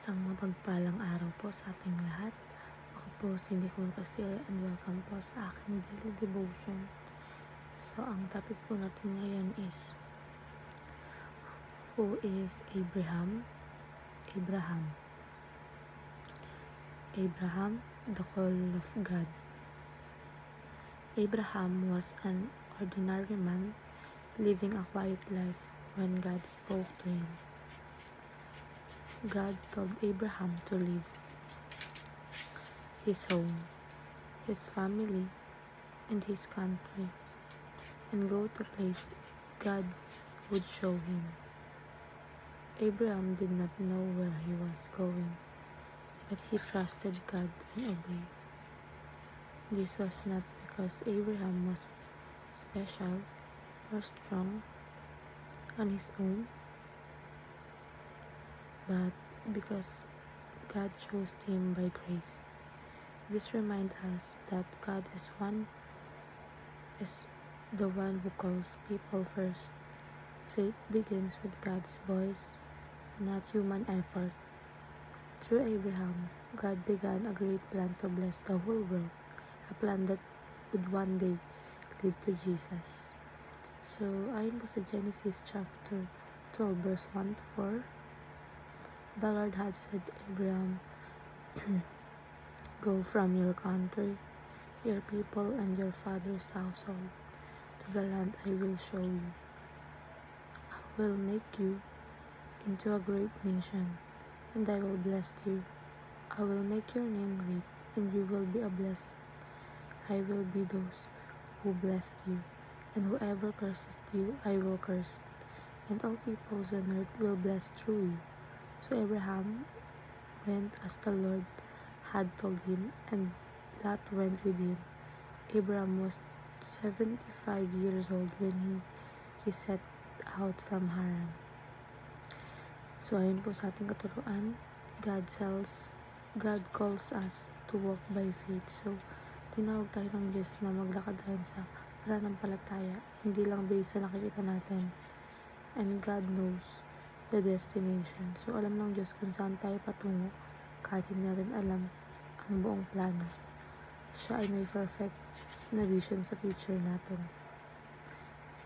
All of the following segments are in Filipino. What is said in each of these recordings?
Isang mapagpalang araw po sa ating lahat. Ako po si Nicole Castillo and welcome po sa aking daily devotion. So, ang topic po natin ngayon is, who is Abraham? Abraham, the call of God. Abraham was an ordinary man living a quiet life when God spoke to him. God told Abraham to leave his home, his family, and his country, and go to a place God would show him. Abraham did not know where he was going, but he trusted God and obeyed. This was not because Abraham was special or strong on his own, but because God chose him by grace. This reminds us that God is the one who calls people first. Faith begins with God's voice, not human effort. Through Abraham, God began a great plan to bless the whole world, a plan that would one day lead to Jesus. So, ayon po sa Genesis chapter 12 verse 1 to 4, the Lord had said to Abraham, "Go from your country, your people, and your father's household to the land I will show you. I will make you into a great nation, and I will bless you. I will make your name great, and you will be a blessing. I will be those who blessed you, and whoever curses you, I will curse, and all peoples on earth will bless through you." So Abraham went as the Lord had told him, and Lot went with him. Abraham was 75 years old when he set out from Haran. So ayon po sa ating katuruan, God calls us to walk by faith. So tinawag tayo ng Diyos na maglakad tayo sa pananampalataya, hindi lang based sa nakikita natin. And God knows the destination. So alam ng Diyos kung saan tayo patungo kahit hindi natin alam ang buong plano. Siya ay may perfect na vision sa future natin.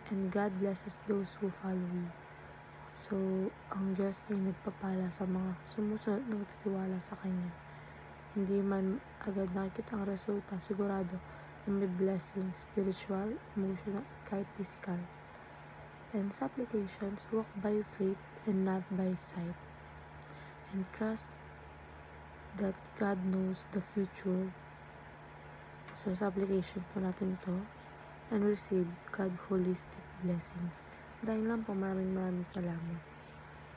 And God blesses those who follow you. So, ang Diyos ay nagpapala sa mga sumusunod na nagtitiwala sa Kanya. Hindi man agad nakikita ang resulta, sigurado na may blessing, spiritual, emotional, kahit physical. And sa applications, walk by faith and not by sight. And trust that God knows the future. So, sa application po natin ito, and receive God holistic blessings. Dahil lang po, maraming salamat.